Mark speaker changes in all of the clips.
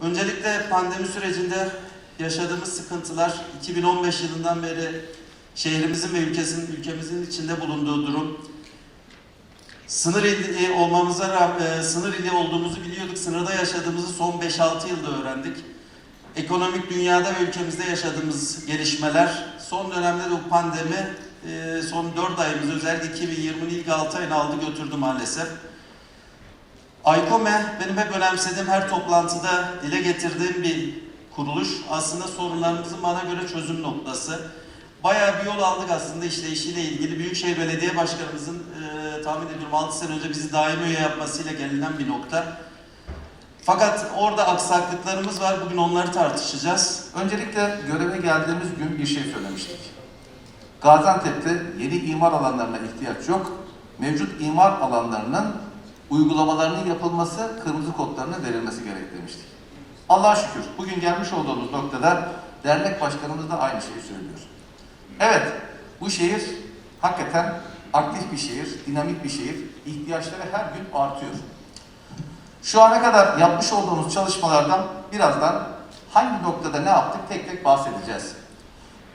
Speaker 1: Öncelikle pandemi sürecinde yaşadığımız sıkıntılar, 2015 yılından beri şehrimizin ve ülkemizin içinde bulunduğu durum, sınır ili olduğumuzu biliyorduk. Sınırda yaşadığımızı son 5-6 yılda öğrendik. Ekonomik dünyada ve ülkemizde yaşadığımız gelişmeler, son dönemde de bu pandemi son 4 ayımızı, özellikle 2020'nin ilk 6 ayını aldı götürdü maalesef. AYKOME benim hep önemsediğim, her toplantıda dile getirdiğim bir kuruluş. Aslında sorunlarımızın bana göre çözüm noktası. Bayağı bir yol aldık aslında işleyişiyle ilgili. Büyükşehir Belediye Başkanımızın tahmin ediyorum 6 sene önce bizi daimi üye yapmasıyla gelinen bir nokta. Fakat orada aksaklıklarımız var. Bugün onları tartışacağız.
Speaker 2: Öncelikle göreve geldiğimiz gün bir şey söylemiştik. Gaziantep'te yeni imar alanlarına ihtiyaç yok. Mevcut imar alanlarının uygulamalarının yapılması, kırmızı kodlarına verilmesi gerek demiştik. Allah'a şükür bugün gelmiş olduğumuz noktada dernek başkanımız da aynı şeyi söylüyor. Evet, bu şehir hakikaten aktif bir şehir, dinamik bir şehir. İhtiyaçları her gün artıyor. Şu ana kadar yapmış olduğumuz çalışmalardan birazdan hangi noktada ne yaptık tek tek bahsedeceğiz.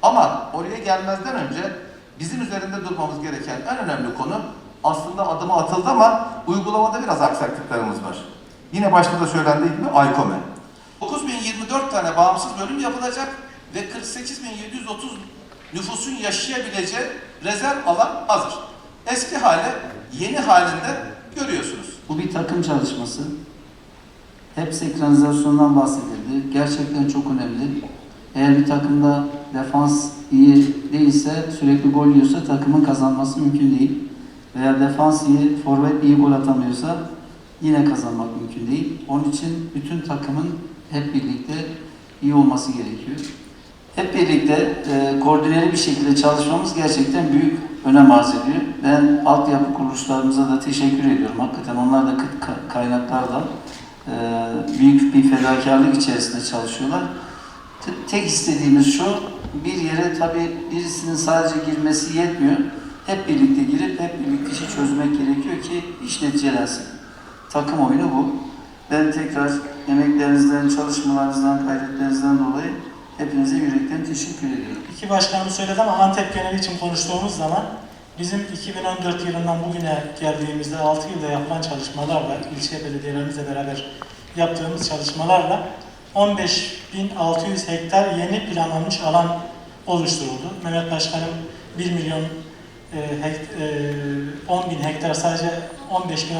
Speaker 2: Ama oraya gelmezden önce bizim üzerinde durmamız gereken en önemli konu, aslında adımı atıldı ama uygulamada biraz aksaklıklarımız var. Yine başta da söylendiği gibi AYKOME. 9.024 tane bağımsız bölüm yapılacak ve 48.730 nüfusun yaşayabileceği rezerv alan hazır. Eski hale, yeni halinde görüyorsunuz.
Speaker 3: Bu bir takım çalışması. Hep senkronizasyondan bahsedildi. Gerçekten çok önemli. Eğer bir takımda defans iyi değilse, sürekli gol yiyorsa takımın kazanması mümkün değil. Veya defans iyi, forvet iyi gol atamıyorsa yine kazanmak mümkün değil. Onun için bütün takımın hep birlikte iyi olması gerekiyor. Hep birlikte koordineli bir şekilde çalışmamız gerçekten büyük önem arz ediyor. Ben altyapı kuruluşlarımıza da teşekkür ediyorum. Hakikaten onlar da kıt kaynaklarla büyük bir fedakarlık içerisinde çalışıyorlar. Tek istediğimiz şu, bir yere tabii birisinin sadece girmesi yetmiyor. Hep birlikte girip hep birlikte işi çözmek gerekiyor ki iş neticelensin. Takım oyunu bu. Ben tekrar emeklerinizden, çalışmalarınızdan, gayretlerinizden dolayı hepinize yürekten teşekkür ediyorum.
Speaker 4: İki başkanım söyledi ama Antep geneli için konuştuğumuz zaman bizim 2014 yılından bugüne geldiğimizde 6 yılda yapılan çalışmalarla, ilçe belediyelerimizle beraber yaptığımız çalışmalarla 15.600 hektar yeni planlanmış alan oluşturuldu. Mehmet Başkanım 1 milyon 10.000 hektar sadece 15 bin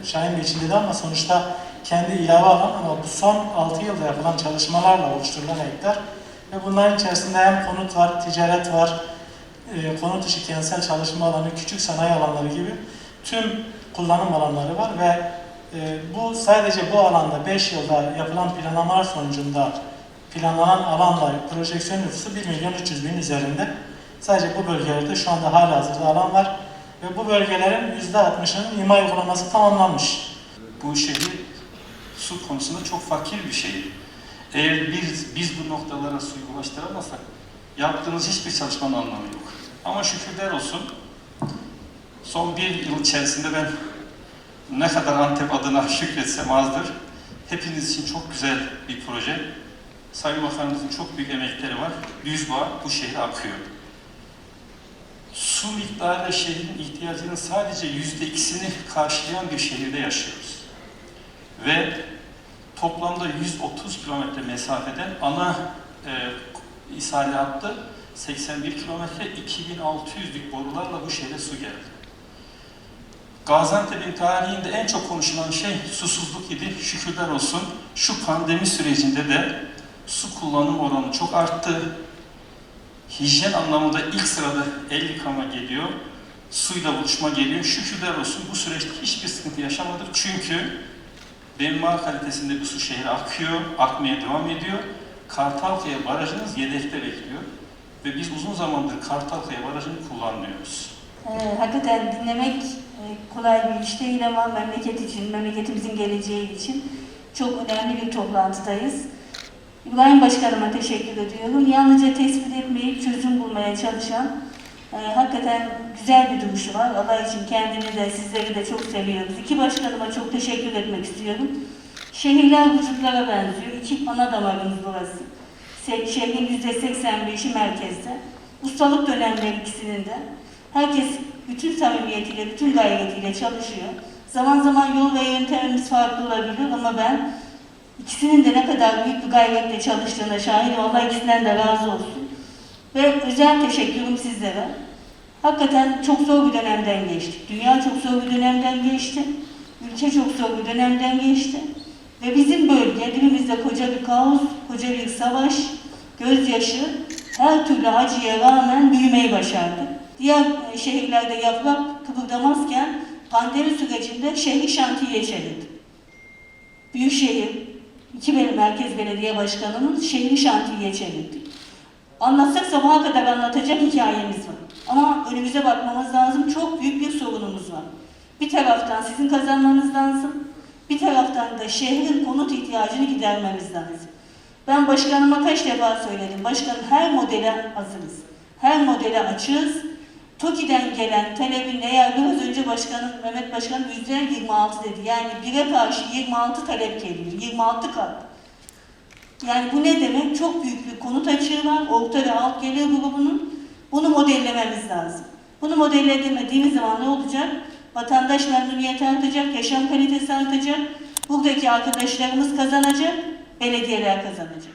Speaker 4: Şahin Bey için dedi ama sonuçta kendi ilave alan, ama bu son 6 yılda yapılan çalışmalarla oluşturulan hektar ve bunların içerisinde hem konut var, ticaret var, konut dışı kentsel çalışma alanı, küçük sanayi alanları gibi tüm kullanım alanları var ve bu sadece bu alanda 5 yılda yapılan planlamalar sonucunda planlanan alanlar, projeksiyon nüfusu 1.300.000 üzerinde. Sadece bu bölgelerde şu anda halihazırda alan var ve bu bölgelerin %60'ının imar uygulaması tamamlanmış.
Speaker 5: Bu şehir su konusunda çok fakir bir şehir. Eğer biz bu noktalara suyu ulaştıramazsak yaptığımız hiçbir çalışmanın anlamı yok. Ama şükürler olsun son bir yıl içerisinde ben ne kadar Antep adına şükretsem azdır. Hepiniz için çok güzel bir proje. Sayın Bakanımızın çok büyük emekleri var. Düzboğa bu şehre akıyor. Su miktarı şehrin ihtiyacının sadece %2'sini karşılayan bir şehirde yaşıyoruz. Ve toplamda 130 kilometre mesafeden ana ishale hattı 81 kilometre 2600'lük borularla bu şehre su geldi. Gaziantep'in tarihinde en çok konuşulan şey susuzluk idi. Şükürler olsun şu pandemi sürecinde de su kullanım oranı çok arttı. Hijyen anlamında ilk sırada el yıkama geliyor, suyla buluşma geliyor. Şükürler olsun bu süreçte hiçbir sıkıntı yaşamadık. Çünkü Benma kalitesinde bu su şehre akıyor, akmaya devam ediyor. Kartalkaya barajımız yedekte bekliyor. Ve biz uzun zamandır Kartalkaya barajını kullanmıyoruz.
Speaker 6: Hakikaten dinlemek kolay bir iş değil ama memleket için, memleketimizin geleceği için çok önemli bir toplantıdayız. İbrahim Başkanıma teşekkür ediyorum. Yalnızca tespit etmeyip çözüm bulmaya çalışan, hakikaten güzel bir duruşu var. Allah için kendini de sizleri de çok seviyoruz. İki başkanıma çok teşekkür etmek istiyorum. Şehirler vücutlara benziyor. İki ana damarımız burası. Şehrin %85'i merkezde. Ustalık dönemleri ikisinin de. Herkes bütün samimiyetiyle, bütün gayretiyle çalışıyor. Zaman zaman yol ve yöntemimiz farklı olabilir ama ben ikisinin de ne kadar büyük bir gayretle çalıştığına şahidim. Allah ikisinden de razı olsun. Ve özel teşekkürüm sizlere. Hakikaten çok zor bir dönemden geçtik. Dünya çok zor bir dönemden geçti. Ülke çok zor bir dönemden geçti. Ve bizim bölge, dibimizde koca bir kaos, koca bir savaş, gözyaşı, her türlü acıya rağmen büyümeyi başardı. Diğer şehirlerde yaprak kıpırdamazken pandemi sürecinde şehri şantiyeye çevirdi. Büyükşehir, merkez belediye başkanımız şehri şantiyeye çevirdi. Anlatsak sabaha kadar anlatacak hikayemiz var. Ama önümüze bakmamız lazım, çok büyük bir sorunumuz var. Bir taraftan sizin kazanmanız lazım, bir taraftan da şehrin konut ihtiyacını gidermemiz lazım. Ben başkanıma kaç defa söyledim, başkanım her modele hazırız, her modele açığız. TOKİ'den gelen talebin eğer biraz önce Mehmet Başkanım %26 dedi. Yani 1'e karşı 26 talep geliyor, 26 kat. Yani bu ne demek? Çok büyük bir konut açığı var, orta ve alt gelir grubunun. Bunu modellememiz lazım. Bunu modellemediğimiz zaman ne olacak? Vatandaş memnuniyeti artacak, yaşam kalitesi artacak. Buradaki arkadaşlarımız kazanacak, belediyeler kazanacak.